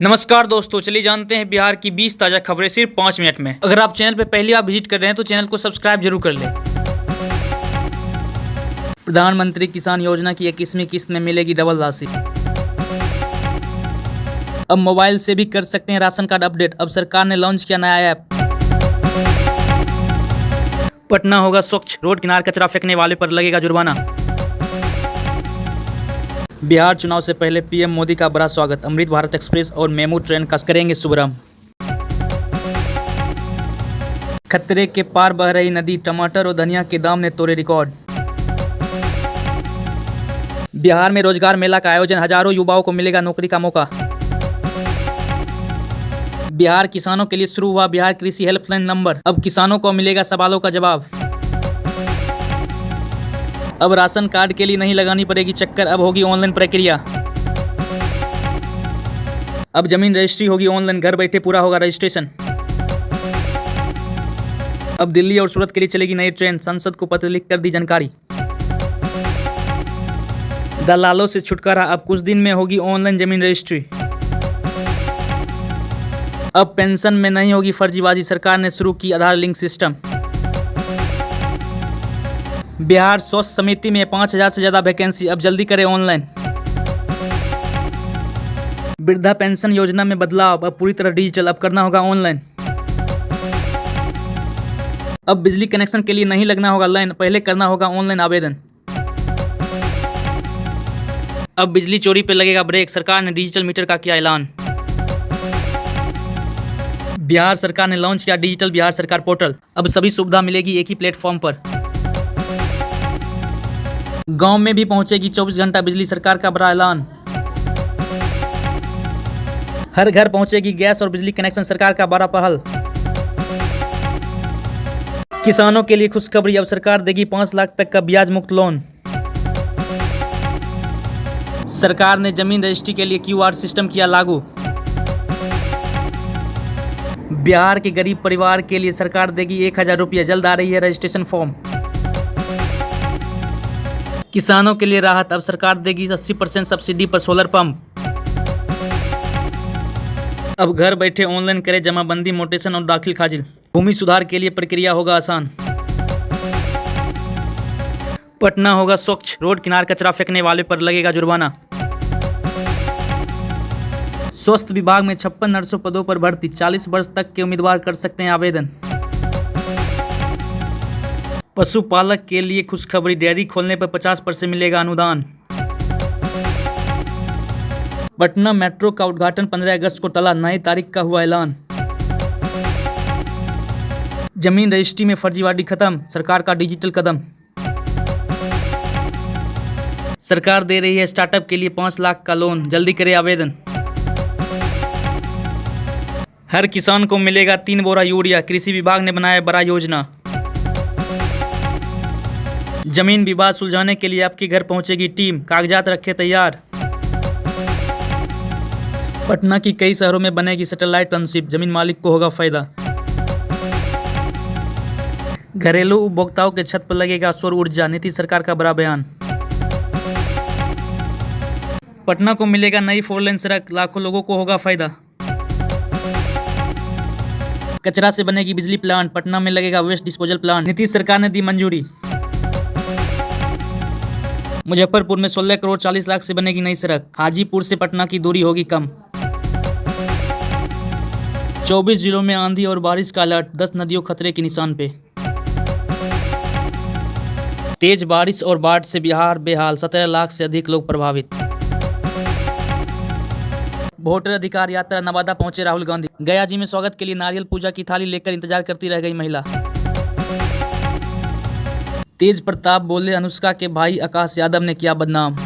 नमस्कार दोस्तों, चलिए जानते हैं बिहार की 20 ताज़ा खबरें सिर्फ 5 मिनट में। अगर आप चैनल पर पहली बार विजिट कर रहे हैं तो चैनल को सब्सक्राइब जरूर कर लें। प्रधानमंत्री किसान योजना की 21वीं किस्त में मिलेगी डबल राशि। अब मोबाइल से भी कर सकते हैं राशन कार्ड अपडेट। अब सरकार ने लॉन्च किया नया ऐप। पटना होगा स्वच्छ, रोड किनारे कचरा फेंकने वाले पर लगेगा जुर्माना। बिहार चुनाव से पहले पीएम मोदी का बड़ा स्वागत। अमृत भारत एक्सप्रेस और मेमू ट्रेन का करेंगे शुभारंभ। खतरे के पार बह रही नदी, टमाटर और धनिया के दाम ने तोड़े रिकॉर्ड। बिहार में रोजगार मेला का आयोजन, हजारों युवाओं को मिलेगा नौकरी का मौका। बिहार किसानों के लिए शुरू हुआ बिहार कृषि हेल्पलाइन नंबर। अब किसानों को मिलेगा सवालों का जवाब। अब राशन कार्ड के लिए नहीं लगानी पड़ेगी चक्कर, अब होगी ऑनलाइन प्रक्रिया। अब जमीन रजिस्ट्री होगी ऑनलाइन, घर बैठे पूरा होगा रजिस्ट्रेशन। अब दिल्ली और सूरत के लिए चलेगी नई ट्रेन, संसद को पत्र लिख कर दी जानकारी। दलालों से छुटकारा, अब कुछ दिन में होगी ऑनलाइन जमीन रजिस्ट्री। अब पेंशन में नहीं होगी फर्जीबाजी, सरकार ने शुरू की आधार लिंक सिस्टम। बिहार स्वास्थ्य समिति में 5000 से ज्यादा वैकेंसी, अब जल्दी करें ऑनलाइन। वृद्धा पेंशन योजना में बदलाव, अब पूरी तरह डिजिटल, अब करना होगा ऑनलाइन। अब बिजली कनेक्शन के लिए नहीं लगना होगा लाइन, पहले करना होगा ऑनलाइन आवेदन। अब बिजली चोरी पर लगेगा ब्रेक, सरकार ने डिजिटल मीटर का किया ऐलान। बिहार सरकार ने लॉन्च किया डिजिटल बिहार सरकार पोर्टल, अब सभी सुविधा मिलेगी एक ही प्लेटफॉर्म पर। गांव में भी पहुंचेगी 24 घंटा बिजली, सरकार का बड़ा ऐलान। हर घर पहुंचेगी गैस और बिजली कनेक्शन, सरकार का बड़ा पहल। किसानों के लिए खुशखबरी, अब सरकार देगी 5 लाख तक का ब्याज मुक्त लोन। सरकार ने जमीन रजिस्ट्री के लिए क्यूआर सिस्टम किया लागू। बिहार के गरीब परिवार के लिए सरकार देगी 1000 रुपये, जल्द आ रही है रजिस्ट्रेशन फॉर्म। किसानों के लिए राहत, अब सरकार देगी 80% सब्सिडी पर सोलर पंप। अब घर बैठे ऑनलाइन करें जमाबंदी, मोटेशन और दाखिल खारिज। भूमि सुधार के लिए प्रक्रिया होगा आसान। पटना होगा स्वच्छ, रोड किनारे कचरा फेंकने वाले पर लगेगा जुर्माना। स्वास्थ्य विभाग में 56 नर्सों पदों पर भर्ती, 40 वर्ष तक के उम्मीदवार कर सकते हैं आवेदन। पशुपालक के लिए खुशखबरी, डेयरी खोलने पर 50% मिलेगा अनुदान। पटना मेट्रो का उद्घाटन 15 अगस्त को टला, नई तारीख का हुआ ऐलान। जमीन रजिस्ट्री में फर्जीवाड़ी खत्म, सरकार का डिजिटल कदम। सरकार दे रही है स्टार्टअप के लिए 5 लाख का लोन, जल्दी करें आवेदन। हर किसान को मिलेगा 3 बोरा यूरिया, कृषि विभाग ने बनाया बड़ा योजना। जमीन विवाद सुलझाने के लिए आपके घर पहुंचेगी टीम, कागजात रखे तैयार। पटना की कई शहरों में बनेगी सैटेलाइट टाउनशिप, जमीन मालिक को होगा फायदा। घरेलू उपभोक्ताओं के छत पर लगेगा सौर ऊर्जा, नीतीश सरकार का बड़ा बयान। पटना को मिलेगा नई 4 लेन सड़क, लाखों लोगों को होगा फायदा। कचरा से बनेगी बिजली प्लांट, पटना में लगेगा वेस्ट डिस्पोजल प्लांट, नीतीश सरकार ने दी मंजूरी। मुजफ्फरपुर में 16 करोड़ 40 लाख से बनेगी नई सड़क, हाजीपुर से पटना की दूरी होगी कम। 24 जिलों में आंधी और बारिश का अलर्ट, 10 नदियों खतरे के निशान पे। तेज बारिश और बाढ़ से बिहार बेहाल, 17 लाख से अधिक लोग प्रभावित। वोटर अधिकार यात्रा, नवादा पहुंचे राहुल गांधी। गया जी में स्वागत के लिए नारियल पूजा की थाली लेकर इंतजार करती रह गई महिला। तेज प्रताप बोले अनुष्का के भाई आकाश यादव ने किया बदनाम।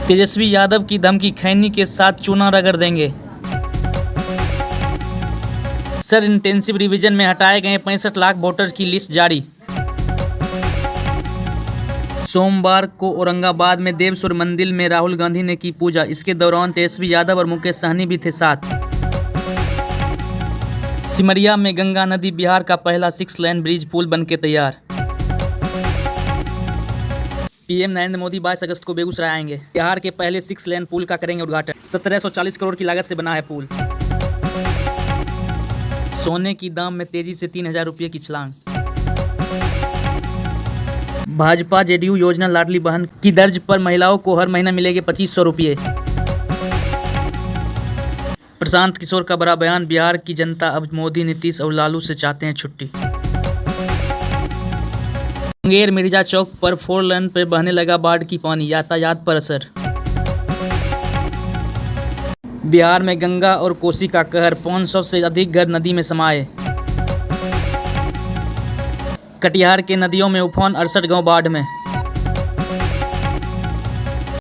तेजस्वी यादव की धमकी, खैनी के साथ चूना रगड़ देंगे। सर इंटेंसिव रिवीजन में हटाए गए 65 लाख वोटर्स की लिस्ट जारी। सोमवार को औरंगाबाद में देवसुर मंदिर में राहुल गांधी ने की पूजा, इसके दौरान तेजस्वी यादव और मुकेश सहनी भी थे साथ। सिमरिया में गंगा नदी, बिहार का पहला 6 लेन ब्रिज पुल बनके तैयार। पीएम नरेंद्र मोदी 22 अगस्त को बेगूसराय आएंगे। बिहार के पहले 6 लेन पुल का करेंगे उद्घाटन। 1740 करोड़ की लागत से बना है पुल। सोने की दाम में तेजी से 3000 रुपये की छलांग। भाजपा जेडीयू योजना लाडली बहन की तर्ज पर महिलाओं को हर महीना मिलेंगे 2500 रुपये। प्रशांत किशोर का बड़ा बयान, बिहार की जनता अब मोदी, नीतीश और लालू से चाहते हैं छुट्टी। मुंगेर मिर्जा चौक पर 4 लेन पर बहने लगा बाढ़ की पानी, यातायात पर असर। बिहार में गंगा और कोसी का कहर, 500 से अधिक घर नदी में समाये। कटिहार के नदियों में उफान, 68 गांव बाढ़ में।